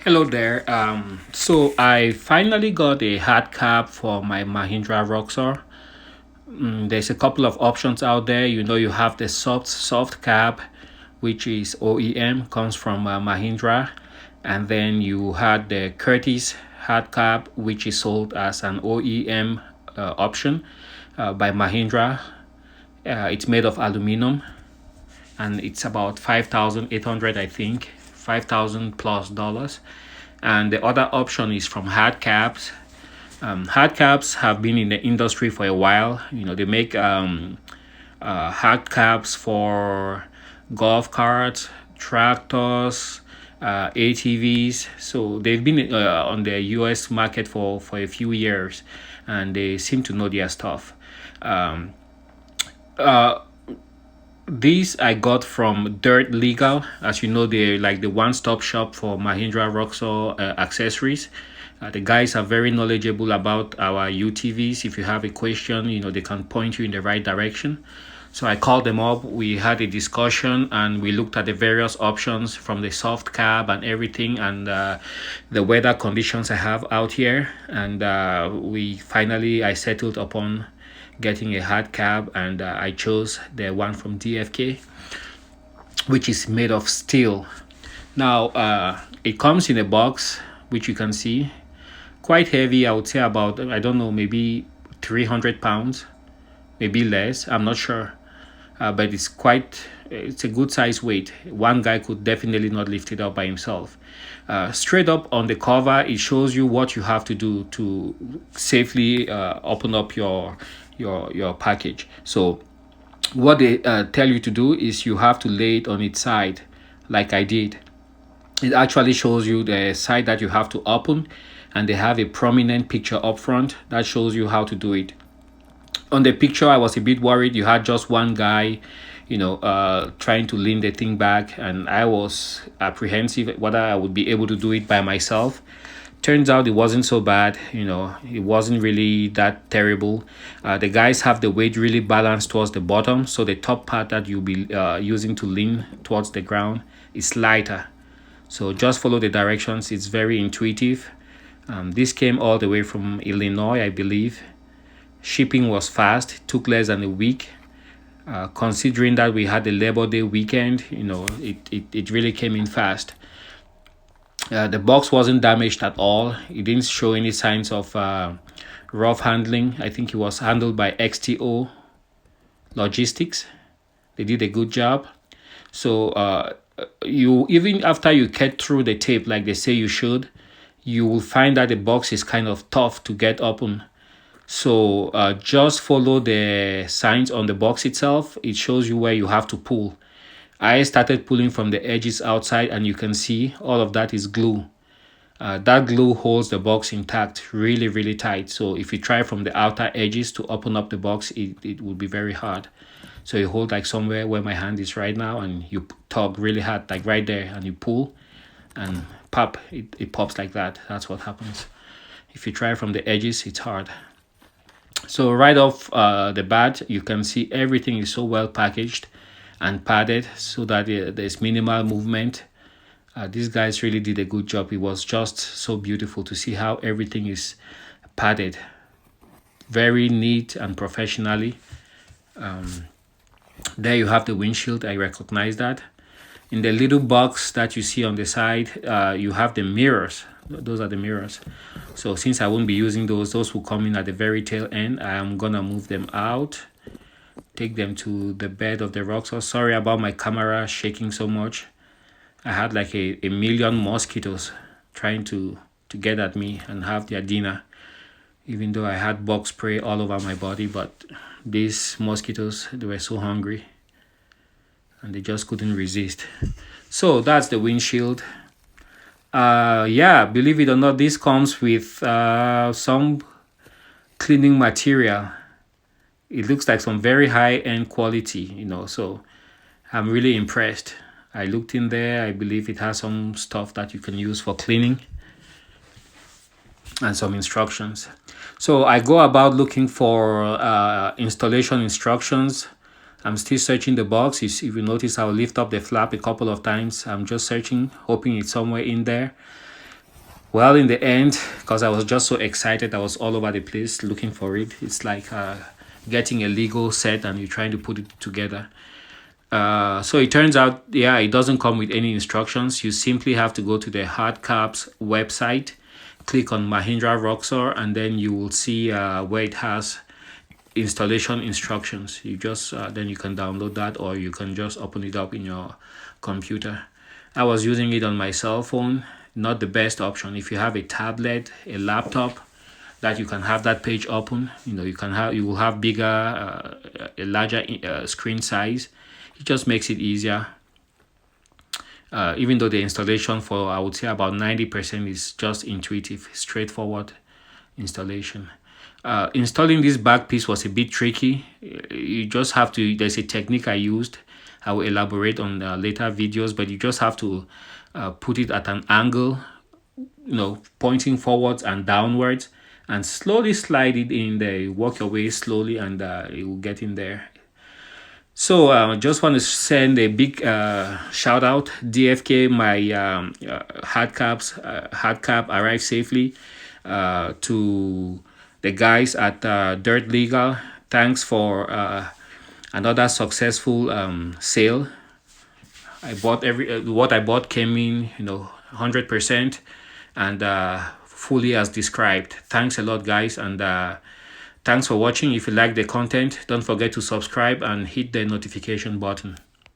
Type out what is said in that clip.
Hello there. So I finally got a hard cap for my Mahindra Roxor. There's a couple of options out there. You have the soft cab, which is OEM, comes from Mahindra, and then you had the Curtis hard cab, which is sold as an OEM option by Mahindra. It's made of aluminum, and it's about 5,800, I think, 5,000 plus dollars. And the other option is from hard cabs. Hard cabs have been in the industry for a while. They make hard cabs for golf carts, tractors, ATVs. So they've been on the US market for a few years, and they seem to know their stuff. Um, uh, these I got from Dirt Legal. As you know, they're like the one-stop shop for Mahindra Roxor accessories. The guys are very knowledgeable about our UTVs. If you have a question, they can point you in the right direction. So I called them up. We had a discussion and we looked at the various options from the soft cab and everything, and the weather conditions I have out here. And I settled upon getting a hard cab, and I chose the one from DFK, which is made of steel. Now, it comes in a box, which you can see, quite heavy. I would say about, I don't know, maybe 300 pounds, maybe less. I'm not sure. But it's a good size weight. One guy could definitely not lift it up by himself. Straight up on the cover, it shows you what you have to do to safely open up your package. So what they tell you to do is you have to lay it on its side, like I did. It actually shows you the side that you have to open, and they have a prominent picture up front that shows you how to do it. On the picture, I was a bit worried. You had just one guy, trying to lean the thing back, and I was apprehensive whether I would be able to do it by myself. Turns out it wasn't so bad. It wasn't really that terrible. The guys have the weight really balanced towards the bottom, so the top part that you'll be using to lean towards the ground is lighter. So just follow the directions. It's very intuitive. This came all the way from Illinois, I believe. Shipping was fast. It took less than a week. Considering that we had the Labor Day weekend, it really came in fast. The box wasn't damaged at all. It didn't show any signs of rough handling. I think it was handled by XTO Logistics. They did a good job. So you, even after you cut through the tape like they say you should, you will find that the box is kind of tough to get open. So just follow the signs on the box itself. It shows you where you have to pull. I started pulling from the edges outside, and you can see all of that is glue. That glue holds the box intact really, really tight. So if you try from the outer edges to open up the box, it would be very hard. So you hold like somewhere where my hand is right now, and you tug really hard, like right there, and you pull, and pop, it pops like that. That's what happens. If you try from the edges, it's hard. So right off the bat, you can see everything is so well packaged and padded so that there's minimal movement. These guys really did a good job. It was just so beautiful to see how everything is padded. Very neat and professionally. There you have the windshield. I recognize that. In the little box that you see on the side, you have the mirrors. Those are the mirrors. So since I won't be using those will come in at the very tail end. I am gonna move them out, take them to the bed of the Roxor. Sorry about my camera shaking so much. I had like a million mosquitoes trying to get at me and have their dinner, even though I had bug spray all over my body. But these mosquitoes, they were so hungry and they just couldn't resist. So that's the windshield. Yeah, believe it or not, this comes with some cleaning material. It looks like some very high-end quality, so I'm really impressed. I looked in there. I believe it has some stuff that you can use for cleaning and some instructions. So I go about looking for installation instructions. I'm still searching the box. If you notice, I'll lift up the flap a couple of times. I'm just searching, hoping it's somewhere in there. Well, in the end, because I was just so excited, I was all over the place looking for it. It's like getting a Lego set and you're trying to put it together. So it turns out, yeah, it doesn't come with any instructions. You simply have to go to the Hard Cabs website, click on Mahindra Roxor, and then you will see where it has installation instructions. You just then you can download that, or you can just open it up in your computer. I was using it on my cell phone. Not the best option. If you have a tablet, a laptop, that you can have that page open. You will have bigger, a larger screen size. It just makes it easier. Even though the installation for, I would say, about 90% is just intuitive, straightforward installation. Installing this back piece was a bit tricky. You just have to, there's a technique I used. I will elaborate on later videos, but you just have to put it at an angle, pointing forwards and downwards, and slowly slide it in there. You work your way slowly, and it will get in there. So just want to send a big shout out. DFK, my hard cab arrived safely. To the guys at Dirt Legal, thanks for another successful sale. I bought what I bought came in, 100%, and fully as described. Thanks a lot, guys, and thanks for watching. If you like the content, don't forget to subscribe and hit the notification button.